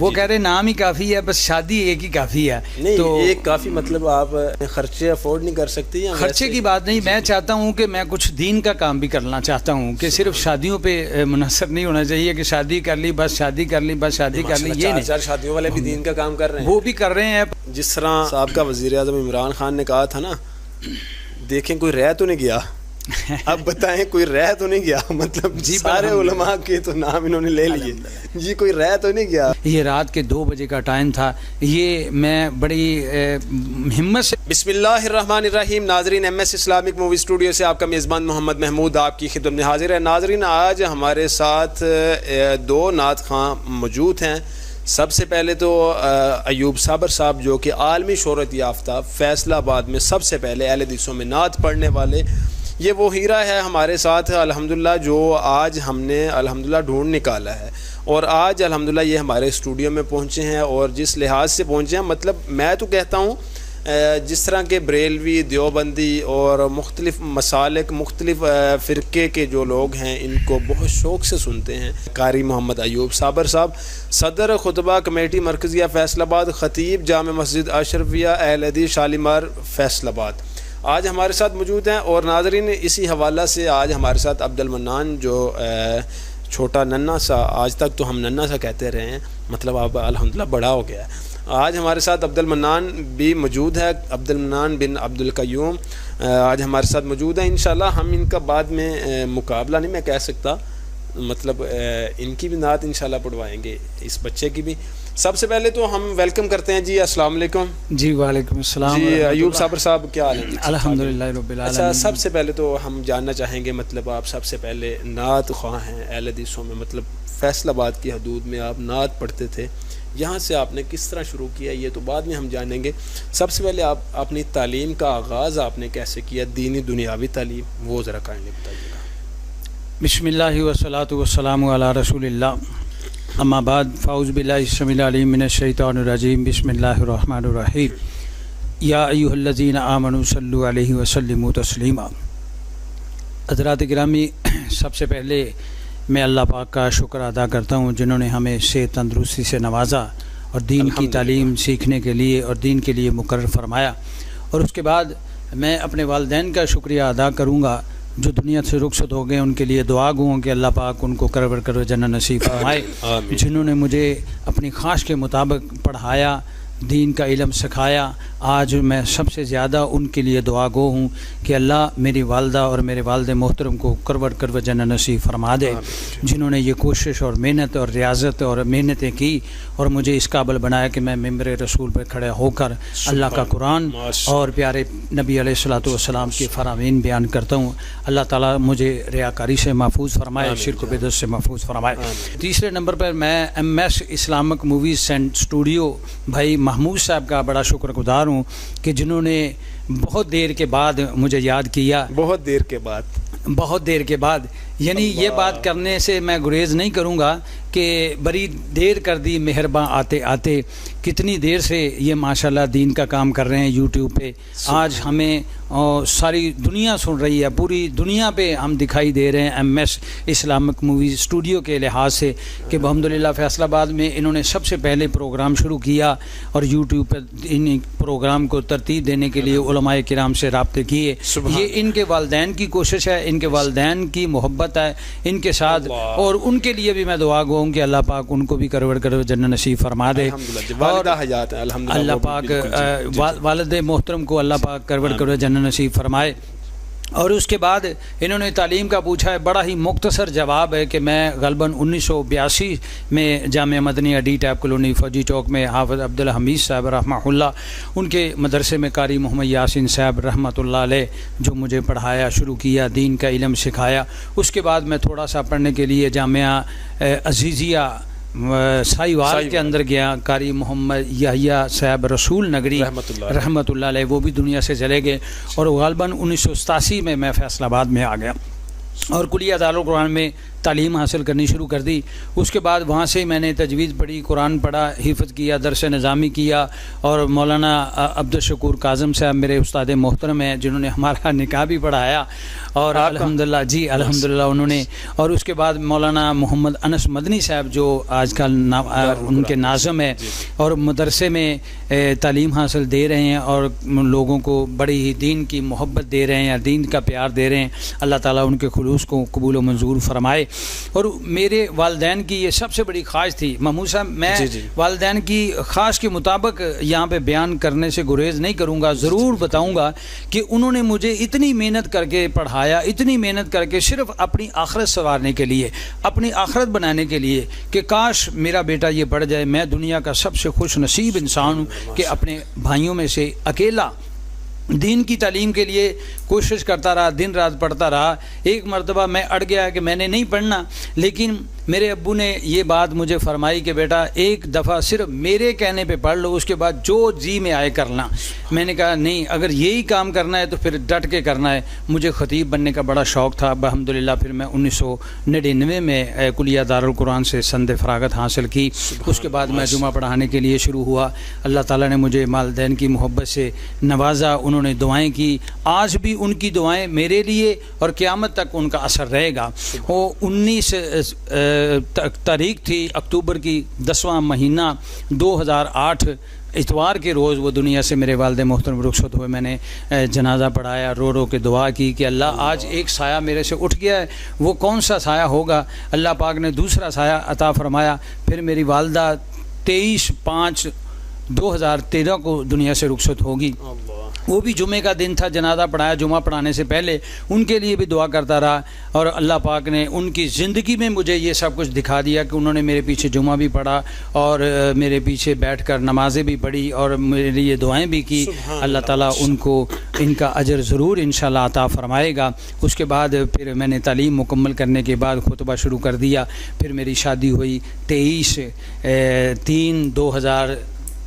وہ کہہ رہے نام ہی کافی ہے، بس شادی ایک ہی کافی ہے. نہیں تو ایک کافی مطلب آپ خرچے افورڈ نہیں کر سکتی؟ خرچے کی بات نہیں، میں چاہتا ہوں کہ میں کچھ دین کا کام بھی کرنا چاہتا ہوں، کہ صرف شادیوں پہ منحصر نہیں ہونا چاہیے کہ شادی کر لی بس شادی کر لی بس شادی کر لی. یہ نہیں، 4 شادیوں والے بھی دین کا کام کر رہے ہیں، وہ بھی کر رہے ہیں. جس طرح سابقہ وزیر اعظم عمران خان نے کہا تھا نا، دیکھیں کوئی رہ تو نہیں گیا. اب بتائیں کوئی رہ تو نہیں گیا، مطلب جی سارے علماء کے تو نام انہوں نے لے لیے، جی کوئی رہ تو نہیں گیا. یہ رات کے 2 بجے کا ٹائم تھا، یہ میں بڑی ہمت سے. بسم اللہ الرحمن الرحیم. ناظرین، M S Islamic movie studio سے آپ کا میزبان محمد محمود آپ کی خدمت میں حاضر ہے. ناظرین، آج ہمارے ساتھ 2 نعت خواں موجود ہیں. سب سے پہلے تو ایوب صابر صاحب، جو کہ عالمی شہرت یافتہ فیصلہ آباد میں سب سے پہلے اہل حدیثوں میں نعت پڑھنے والے، یہ وہ ہیرا ہے ہمارے ساتھ الحمدللہ، جو آج ہم نے الحمدللہ ڈھونڈ نکالا ہے، اور آج الحمدللہ یہ ہمارے اسٹوڈیو میں پہنچے ہیں. اور جس لحاظ سے پہنچے ہیں، مطلب میں تو کہتا ہوں جس طرح کے بریلوی، دیوبندی اور مختلف مسالک، مختلف فرقے کے جو لوگ ہیں، ان کو بہت شوق سے سنتے ہیں. قاری محمد ایوب صابر صاحب، صدر خطبہ کمیٹی مرکزیہ فیصل آباد، خطیب جامع مسجد اشرفیہ اہل حدیث شالیمار فیصل آباد، آج ہمارے ساتھ موجود ہیں. اور ناظرین، اسی حوالہ سے آج ہمارے ساتھ عبد المنان، جو چھوٹا ننا سا، آج تک تو ہم ننا سا کہتے رہے ہیں، مطلب اب الحمدللہ بڑا ہو گیا ہے. آج ہمارے ساتھ عبد المنان بھی موجود ہے، عبد المنان بن عبد القیوم آج ہمارے ساتھ موجود ہیں. انشاءاللہ ہم ان کا بعد میں مقابلہ نہیں میں کہہ سکتا، مطلب ان کی بھی نعت انشاءاللہ پڑھوائیں گے، اس بچے کی بھی. سب سے پہلے تو ہم ویلکم کرتے ہیں. جی السلام علیکم. جی وعلیکم السلام. جی ایوب صابر صاحب، کیا حال ہے؟ الحمدللہ رب العالمین. اچھا، سب سے پہلے تو ہم جاننا چاہیں گے، مطلب آپ سب سے پہلے نعت خواں ہیں اہل حدیثوں میں، مطلب فیصل آباد کی حدود میں آپ نعت پڑھتے تھے، یہاں سے آپ نے کس طرح شروع کیا یہ تو بعد میں ہم جانیں گے. سب سے پہلے آپ اپنی تعلیم کا آغاز آپ نے کیسے کیا، دینی دنیاوی تعلیم، وہ ذرا کائنڈلی بتائیے گا. بسم اللہ والصلاۃ والسلام علی رسول اللہ، اما بعد، فاعوذ باللہ السمیع العلیم من الشیطان الرجیم، بسم اللہ الرحمن الرحیم. یا ایھا الذین آمنوا صلوا علیہ وسلموا تسلیما. حضرات گرامی، سب سے پہلے میں اللہ پاک کا شکر ادا کرتا ہوں جنہوں نے ہمیں صحت تندرستی سے نوازا اور دین کی تعلیم سیکھنے کے لیے اور دین کے لیے مقرر فرمایا. اور اس کے بعد میں اپنے والدین کا شکریہ ادا کروں گا جو دنیا سے رخصت ہو گئے. ان کے لیے دعا گو ہوں کہ اللہ پاک ان کو کرور کرو جنت نصیب فرمائے. جنہوں نے مجھے اپنی خواہش کے مطابق پڑھایا، دین کا علم سکھایا، آج میں سب سے زیادہ ان کے لیے دعا گو ہوں کہ اللہ میری والدہ اور میرے والد محترم کو کرور کرو جنت نصیب فرما دے. جنہوں نے یہ کوشش اور محنت اور ریاضت اور محنتیں کی اور مجھے اس قابل بنایا کہ میں ممبر رسول پر کھڑے ہو کر اللہ کا قرآن اور پیارے نبی علیہ الصلوۃ والسلام کی فرامین بیان کرتا ہوں. اللہ تعالیٰ مجھے ریاکاری سے محفوظ فرمائے، شرک و بدعت سے محفوظ فرمائے. تیسرے نمبر پر میں M S Islamic movies and studio بھائی محمود صاحب کا بڑا شکر گزار ہوں کہ جنہوں نے بہت دیر کے بعد مجھے یاد کیا. بہت دیر کے بعد یعنی یہ بات کرنے سے میں گریز نہیں کروں گا کہ بڑی دیر کر دی مہرباں آتے آتے. کتنی دیر سے یہ ماشاءاللہ دین کا کام کر رہے ہیں یوٹیوب پہ. آج ہمیں ساری دنیا سن رہی ہے، پوری دنیا پہ ہم دکھائی دے رہے ہیں M S Islamic movie studio کے لحاظ سے کہ الحمدللہ فیصل آباد میں انہوں نے سب سے پہلے پروگرام شروع کیا اور یوٹیوب پہ ان پروگرام کو ترتیب دینے کے لیے علماء کرام سے رابطے کیے. یہ ان کے والدین کی کوشش ہے، ان کے والدین کی محبت ہے ان کے ساتھ، اور ان کے لیے بھی میں دعا گو ہوں کہ اللہ پاک ان کو بھی کرور کرو جنت نصیب فرما دے. اور اللہ پاک والد محترم کو اللہ پاک کرور کرو جنت نصیب فرمائے. اور اس کے بعد انہوں نے تعلیم کا پوچھا ہے، بڑا ہی مختصر جواب ہے کہ میں غالباً 1982 میں جامعہ مدنیہ ڈی ٹیپ کالونی فوجی چوک میں حافظ عبدالحمید صاحب رحمہ اللہ ان کے مدرسے میں قاری محمد یاسین صاحب رحمۃ اللہ علیہ جو مجھے پڑھایا، شروع کیا، دین کا علم سکھایا. اس کے بعد میں تھوڑا سا پڑھنے کے لیے جامعہ عزیزیہ سائیوال کے اندر گیا. قاری محمد یحییٰ صاحب رسول نگری رحمۃ اللہ علیہ وہ بھی دنیا سے چلے گئے، اور غالباً 1987 میں فیصل آباد میں آ گیا. اور کلیہ دارالقرآن میں تعلیم حاصل کرنی شروع کر دی. اس کے بعد وہاں سے ہی میں نے تجوید پڑھی, قرآن پڑھا, حفظ کیا, درس نظامی کیا. اور مولانا عبدالشکور کاظم صاحب میرے استاد محترم ہیں جنہوں نے ہمارا نکاح بھی پڑھایا, اور الحمدللہ جی الحمدللہ انہوں نے. اور اس کے بعد مولانا محمد انس مدنی صاحب جو آج کل ان کے ناظم ہیں اور مدرسے میں تعلیم حاصل دے رہے ہیں اور لوگوں کو بڑی ہی دین کی محبت دے رہے ہیں, دین کا پیار دے رہے ہیں. اللہ تعالیٰ ان کے خلوص کو قبول و منظور فرمائے. اور میرے والدین کی یہ سب سے بڑی خواہش تھی محمود صاحب, میں والدین کی خواہش کے مطابق یہاں پہ بیان کرنے سے گریز نہیں کروں گا, ضرور بتاؤں گا کہ انہوں نے مجھے اتنی محنت کر کے پڑھایا, اتنی محنت کر کے صرف اپنی آخرت سنوارنے کے لیے, اپنی آخرت بنانے کے لیے کہ کاش میرا بیٹا یہ پڑھ جائے. میں دنیا کا سب سے خوش نصیب انسان ہوں کہ اپنے بھائیوں میں سے اکیلا دین کی تعلیم کے لیے کوشش کرتا رہا, دن رات پڑھتا رہا. ایک مرتبہ میں اڑ گیا کہ میں نے نہیں پڑھنا, لیکن میرے ابو نے یہ بات مجھے فرمائی کہ بیٹا ایک دفعہ صرف میرے کہنے پہ پڑھ لو, اس کے بعد جو جی میں آئے کرنا. میں نے کہا نہیں, اگر یہی کام کرنا ہے تو پھر ڈٹ کے کرنا ہے. مجھے خطیب بننے کا بڑا شوق تھا. الحمدللہ پھر میں 1999 میں کلیہ دارالقرآن سے سند فراغت حاصل کی. اس کے بعد میں جمعہ پڑھانے کے لیے شروع ہوا. اللہ تعالیٰ نے مجھے والدین کی محبت سے نوازا, انہوں نے دعائیں کی. آج بھی ان کی دعائیں میرے لیے اور قیامت تک ان کا اثر رہے گا. وہ 19 تاریخ تھی اکتوبر کی 10واں مہینہ 2008 اتوار کے روز وہ دنیا سے میرے والد محترم رخصت ہوئے. میں نے جنازہ پڑھایا, رو رو کے دعا کی کہ اللہ آج ایک سایہ میرے سے اٹھ گیا ہے, وہ کون سا سایہ ہوگا. اللہ پاک نے دوسرا سایہ عطا فرمایا. پھر میری والدہ 23/5/2013 کو دنیا سے رخصت ہوگی. وہ بھی جمعے کا دن تھا, جنازہ پڑھایا. جمعہ پڑھانے سے پہلے ان کے لیے بھی دعا کرتا رہا, اور اللہ پاک نے ان کی زندگی میں مجھے یہ سب کچھ دکھا دیا کہ انہوں نے میرے پیچھے جمعہ بھی پڑھا اور میرے پیچھے بیٹھ کر نمازیں بھی پڑھی اور میرے لیے دعائیں بھی کی. اللہ تعالیٰ ان کو ان کا اجر ضرور انشاءاللہ عطا فرمائے گا. اس کے بعد پھر میں نے تعلیم مکمل کرنے کے بعد خطبہ شروع کر دیا. پھر میری شادی ہوئی 23/3/2000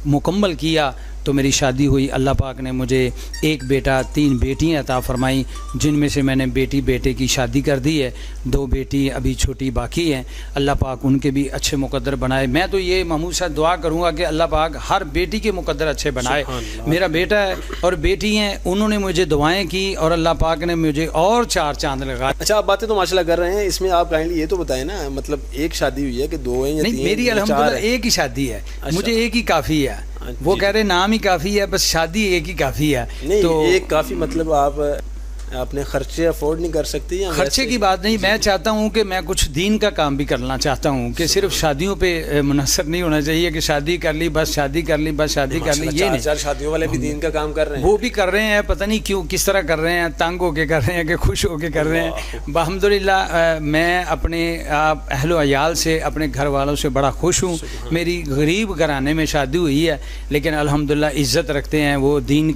مکمل کیا تو میری شادی ہوئی. اللہ پاک نے مجھے ایک بیٹا 3 بیٹیاں عطا فرمائیں, جن میں سے میں نے بیٹے کی شادی کر دی ہے. 2 بیٹی ابھی چھوٹی باقی ہیں. اللہ پاک ان کے بھی اچھے مقدر بنائے. میں تو یہ محمود صاحب دعا کروں گا کہ اللہ پاک ہر بیٹی کے مقدر اچھے بنائے. میرا بیٹا ہے اور بیٹی ہیں, انہوں نے مجھے دعائیں کی اور اللہ پاک نے مجھے اور 4 چاند لگائے. اچھا, آپ باتیں تو ماشاءاللہ کر رہے ہیں, اس میں آپ کائنڈلی یہ تو بتائیں نا, مطلب ایک شادی ہوئی ہے کہ 2 ہیں یا 3؟ نہیں, میری الحمدللہ ایک ہی شادی ہے. مجھے ایک ہی کافی ہے. وہ کہہ رہے نام ہی کافی ہے, بس شادی ایک ہی کافی ہے. تو ایک کافی مطلب آپ اپنے خرچے افورڈ نہیں کر سکتی؟ خرچے کی بات نہیں, میں چاہتا ہوں کہ میں کچھ دین کا کام بھی کرنا چاہتا ہوں کہ صرف شادیوں پہ منحصر نہیں ہونا چاہیے کہ شادی کر لی بس شادی کر لی بس شادی کر لی. یہ نہیں, شادیوں والے بھی دین کا کام کر رہے ہیں. وہ بھی کر رہے ہیں, پتہ نہیں کیوں کس طرح کر رہے ہیں, تنگ ہو کے کر رہے ہیں کہ خوش ہو کے کر رہے ہیں. الحمدللہ میں اپنے اہل و عیال سے, اپنے گھر والوں سے بڑا خوش ہوں. میری غریب گھرانے میں شادی ہوئی ہے, لیکن الحمدللہ عزت رکھتے ہیں وہ, دین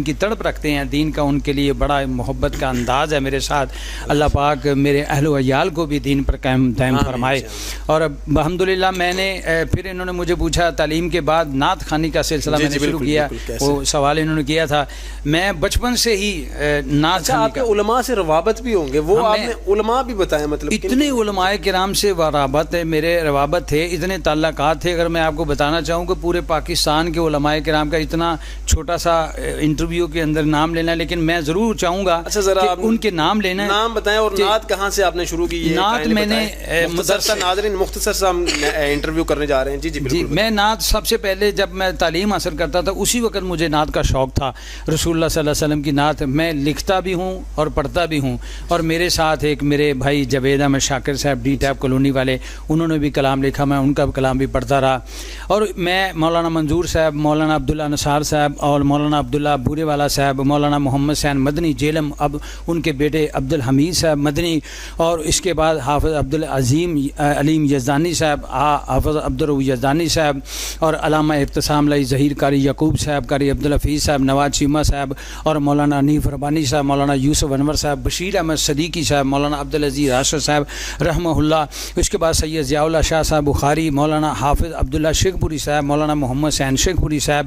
کی تڑپ رکھتے ہیں. دین کا ان کے لیے بڑا محبت کا انداز ہے میرے ساتھ. اللہ پاک میرے اہل و عیال کو بھی دین پر قائم دائم فرمائے. اور الحمدللہ میں نے پھر انہوں نے مجھے پوچھا تعلیم کے بعد نعت خوانی کا سلسلہ میں نے شروع کیا. وہ سوال انہوں نے کیا تھا. میں بچپن سے ہی نعت خوانی. آپ کے علماء سے روابط بھی ہوں گے, وہ آپ نے علماء بھی بتائیں, مطلب اتنے علماء کرام سے روابط ہے میرے, روابط تھے, اتنے تعلقات تھے. اگر میں آپ کو بتانا چاہوں کہ پورے پاکستان کے علماء کرام کا اتنا چھوٹا سا انٹرویو کے اندر نام لینا, لیکن میں ضرور چاہوں گا اچھا ذرا ان کے نام لینا. نام بتائیں. اور نعت کہاں سے آپ نے شروع کی؟ نعت میں نے ناظرین مختصر سا انٹرویو کرنے جا رہے ہیں. جی جی, میں نعت سب سے پہلے جب میں تعلیم حاصل کرتا تھا اسی وقت مجھے نعت کا شوق تھا. رسول اللہ صلی اللہ علیہ وسلم کی نعت میں لکھتا بھی ہوں اور پڑھتا بھی ہوں. اور میرے ساتھ ایک میرے بھائی جوید احمد شاکر صاحب ڈی ٹیپ کالونی والے, انہوں نے بھی کلام لکھا, میں ان کا کلام بھی پڑھتا رہا. اور میں مولانا منظور صاحب, مولانا عبداللہ نثار صاحب اور مولانا عبداللہ بورے والا صاحب, مولانا محمد حسین مدنی جیلم, اب ان کے بیٹے عبدالحمید صاحب مدنی, اور اس کے بعد حافظ عبدالعظیم علیم یزدانی صاحب, حافظ عبدالرؤوف یزدانی صاحب, اور علامہ ابتسام لائی ظہیر قاری یعقوب صاحب, قاری عبدالحفیظ صاحب, نواز چیمہ صاحب, اور مولانا انیف ربانی صاحب, مولانا یوسف انور صاحب, بشیر احمد صدیقی صاحب, مولانا عبدالعزیز راشد صاحب رحمہ اللہ. اس کے بعد سید ضیاء اللہ شاہ صاحب بخاری, مولانا حافظ عبداللہ شیخ پوری صاحب, مولانا محمد حسین شیخ پوری صاحب,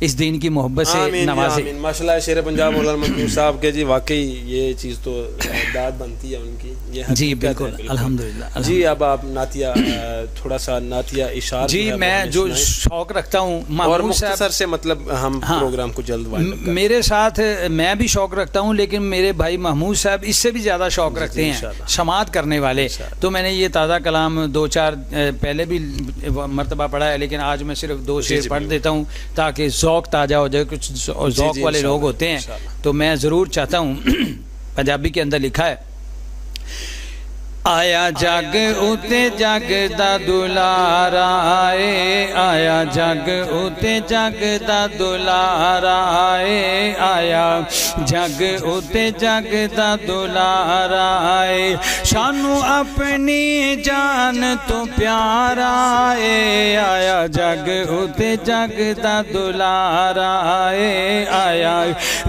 اس دین کی محبت سے نوازے. ماشاءاللہ شیر پنجاب مولانا منظور صاحب کے جی واقعی یہ چیز تو داد بنتی ہے ان کی. جی بالکل الحمدللہ. جی اب آپ نعتیہ تھوڑا سا نعتیہ اشعار. جی میں جو شوق رکھتا ہوں اور مختصر سے مطلب ہم پروگرام کو جلد میرے ساتھ میں بھی شوق رکھتا ہوں لیکن میرے بھائی محمود صاحب اس سے بھی زیادہ شوق رکھتے ہیں سماعت کرنے والے. تو میں نے یہ تازہ کلام 2-4 پہلے بھی مرتبہ پڑھا ہے لیکن آج میں صرف 2 شعر پڑھ دیتا ہوں تاکہ ذوق تازہ ہو جائے. کچھ ذوق والے لوگ ہوتے ہیں تو میں ضرور چاہتا ہوں. پنجابی کے اندر لکھا ہے آیا جگ اتے جگ دا دلارا آئے آیا جگ اتے جگ دا دلارا آئے آیا جگ اتے جگ دا دلارا آئے شانو اپنی جان تو پیارا آئے آیا جگ اتے جگ دا دلارا آئے آیا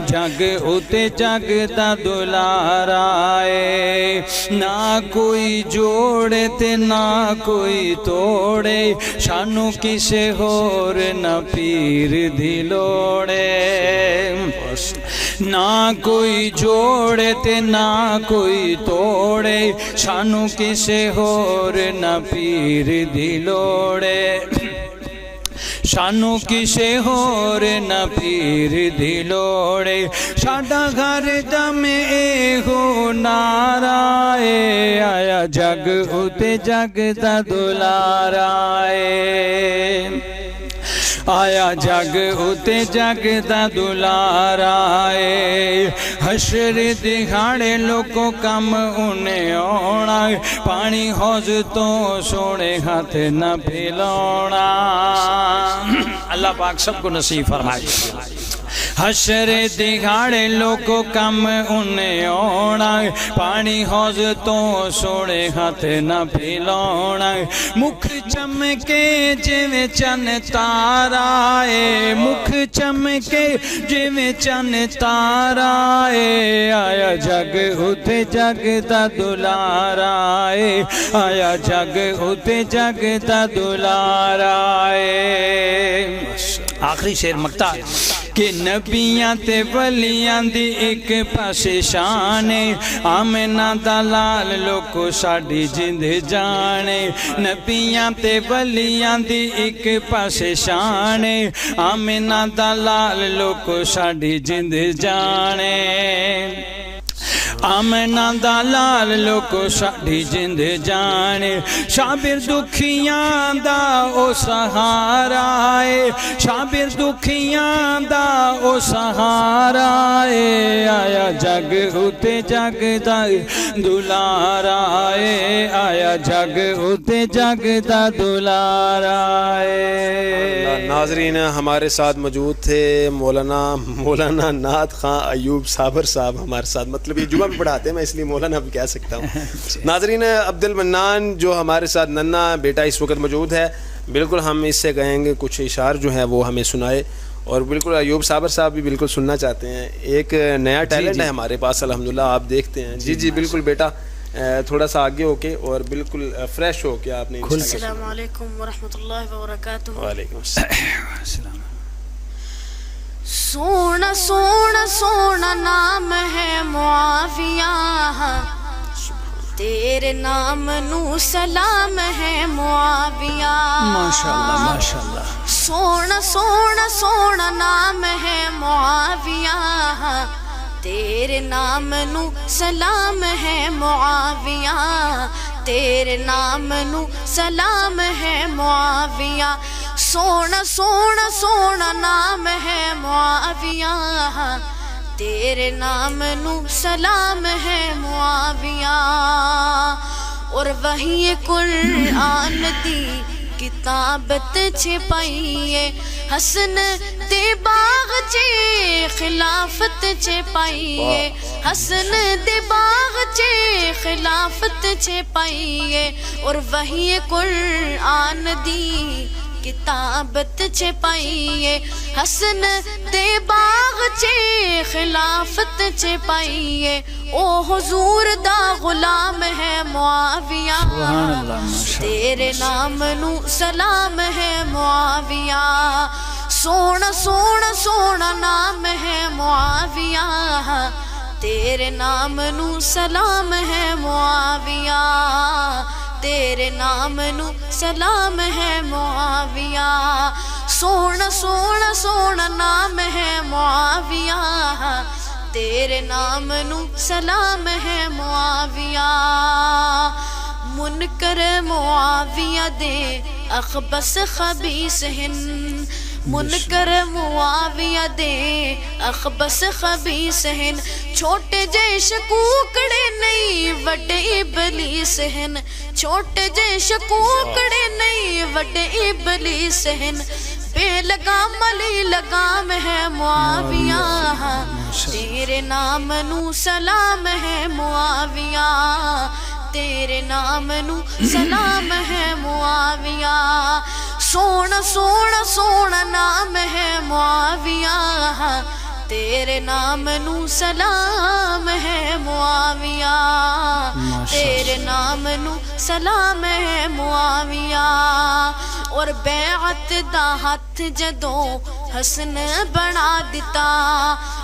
جگ اتے جگ دا دلارا آئے. نہ کوئی جوڑے تے نہ کوئی توڑے شانو کسے ہور نہ پیر دی لوڑے. نہ کوئی جوڑے تے نہ کوئی توڑے شانو کسے ہور نہ پیر دی لوڑے. شانو کسے ہور نہ پیر دی لوڑے. ساڈا گھر دم اے ہو نارا اے آیا جگ اتے جگ دا دلارا اے آیا جگ اتے جگ دا دلارا اے. حشر دہاڑے لوگوں کم انہیں آنا پانی حوض تو سونے ہاتھ نہ پھیلانا. اللہ پاک سب کو نصیب فرمائے. حشر دہاڑے لوگوں کم انہیں آنا پانی حوض تو سونے ہاتھ نہ پھیلانا. مکھ چمکے جویں چن تارا اے مکھ چمکے جویں چن تارا اے آیا جگ اتے جگ دا دلارا اے آیا جگ اتے جگ دا دلارا اے. آخری شعر مقطع کہ نبیاں تے ولیاں دی ایک پاسے شانے آمنہ دا لال لوکو ساڈی جند جانے. نبیاں تے ولیاں دی ایک پاسے شانے آمنہ دا لال لوکو ساڈی جند جانے. آمنہ دا لال لوکو ساڈی جند جانے. شابر دکھیاں دا او سہارا اے شابر دکھیاں دا او سہارا اے آیا جگ اتے جگ دا دلارا اے آیا جگ اتے جگ دا دلارا اے. ناظرین ہمارے ساتھ موجود تھے مولانا نعت خان ایوب صابر صاحب ہمارے ساتھ. مطلب یہ جمعہ بھی پڑھاتے ہیں میں اس لیے مولانا بھی کہہ سکتا ہوں. ناظرین عبد المنان جو ہمارے ساتھ ننا بیٹا اس وقت موجود ہے بالکل ہم اس سے کہیں گے کچھ اشعار جو ہیں وہ ہمیں سنائے. اور بالکل ایوب صابر صاحب بھی بالکل سننا چاہتے ہیں. ایک نیا ٹیلنٹ ہے ہمارے پاس الحمدللہ آپ دیکھتے ہیں. جی بالکل بیٹا تھوڑا سا آگے ہو کے اور بالکل فریش ہو کے آپ نے. السلام علیکم ورحمۃ اللہ وبرکاتہ. وعلیکم السلام. سونا سونا سونا نام ہے معاویہ تیرے نام نو سلام ہے معاویہ. ماشاءاللہ ماشاءاللہ. سونا سونا سونا نام ہے معاویہ تیرے نام نو سلام ہے معاویہ تیرے نام نو سلام ہے معاویہ. سونا سونا سونا نام ہے معاویہ تیرے نام نو سلام ہے معاویہ. اور وہی قرآن دی کتابت چھپائیے حسن دے باغ چے خلافت چھپائیے حسن دے باغ چے خلافت چھپائیے. اور وہی قرآن دی کتابت چھپائیے حسن دے باغ چے خلافت چھپائیے. او حضور دا غلام ہے معاویہ تیرے نام نو سلام ہے معاویہ. سونا سونا سونا نام ہے معاویہ تیرے نام نو سلام ہے معاویہ تیرے نام نو سلام ہے معاویہ سونا سونا سونا نام ہے معاویہ تیرے نام نو سلام ہے معاویہ منکر معاویہ دے اخبث خبیث ہن منکر معاویہ دے اخبث خبیث ہن چھوٹے جے شکوکڑے نہیں وڈے ابلیس ہن چھوٹے جے شکوکڑے نہیں وڈے ابلیس ہن بے لگام علی لگام ہے معاویہ تیرے نام نو سلام ہے معاویہ تیرے نام نو سلام ہے معاویہ سونا سونا سونا نام ہے معاویہ تیرے نام نو سلام ہے معاویہ تیرے نام نو سلام ہے معاویہ اور بیعت دا ہاتھ جدوں حسن بنا دیتا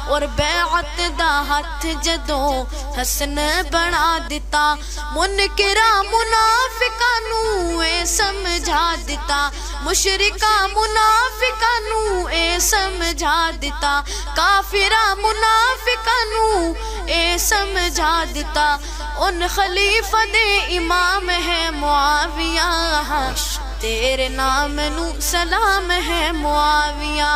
اور بیعت دا ہاتھ جدوں حسن بنا دیتا منکرا منافقہ نو اے سمجھا دیتا مشرکہ منافقہ نو اے سمجھا دیتا کافرہ منافقہ نو اے سمجھا دیتا ان خلیفہ دے امام ہے معاویہ تیرے نام نو سلام ہے معاویہ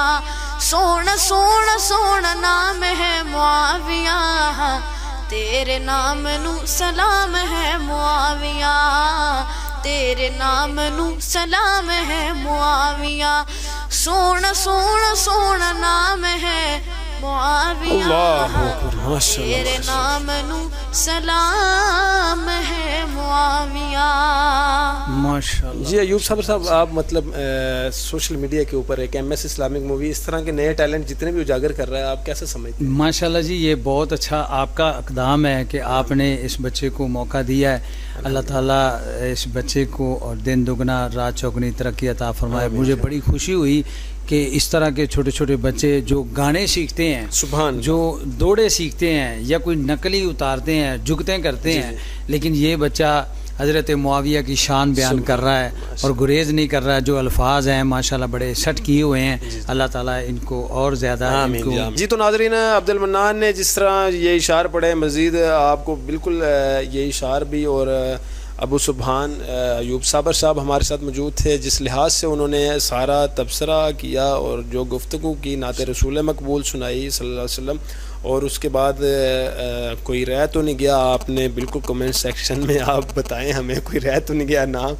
سونا سونا سونا نام ہے معاویہ تیرے نام نو سلام ہے معاویہ تیرے نام نو سلام ہے معاویہ سونا سونا سونا نام ہے معاویہ تیرے نام نو سلام ہے معاویہ ماشاءاللہ. جی ایوب صاحب آپ مطلب سوشل میڈیا کے اوپر ایک MS اسلامک مووی اس طرح کے نئے ٹیلنٹ جتنے بھی اجاگر کر رہا ہے آپ کیسے سمجھتے ہیں؟ ماشاءاللہ جی یہ بہت اچھا آپ کا اقدام ہے کہ آپ نے اس بچے کو موقع دیا ہے. اللہ تعالیٰ اس بچے کو اور دن دگنا رات چوگنی ترقی عطا فرمائے. مجھے بڑی خوشی ہوئی کہ اس طرح کے چھوٹے چھوٹے بچے جو گانے سیکھتے ہیں سبحان جو دوڑے سیکھتے ہیں یا کوئی نقلی اتارتے ہیں جھکتے کرتے ہیں لیکن یہ بچہ حضرت معاویہ کی شان بیان کر رہا ہے اور گریز نہیں کر رہا ہے. جو الفاظ ہیں ماشاءاللہ بڑے سٹ کیے ہوئے ہیں. اللہ تعالیٰ ان کو اور زیادہ جی. تو ناظرین عبد المنان نے جس طرح یہ اشعار پڑھے مزید آپ کو بالکل یہ اشعار بھی اور ابو سبحان ایوب صابر صاحب ہمارے ساتھ موجود تھے جس لحاظ سے انہوں نے سارا تبصرہ کیا اور جو گفتگو کی نعت رسول مقبول سنائی صلی اللہ علیہ وسلم اور اس کے بعد کوئی رہ تو نہیں گیا. آپ نے بالکل کمنٹ سیکشن میں آپ بتائیں ہمیں کوئی رہ تو نہیں گیا نام.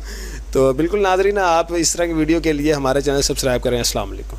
تو بالکل ناظرین آپ اس طرح کی ویڈیو کے لیے ہمارے چینل سبسکرائب کریں. السلام علیکم.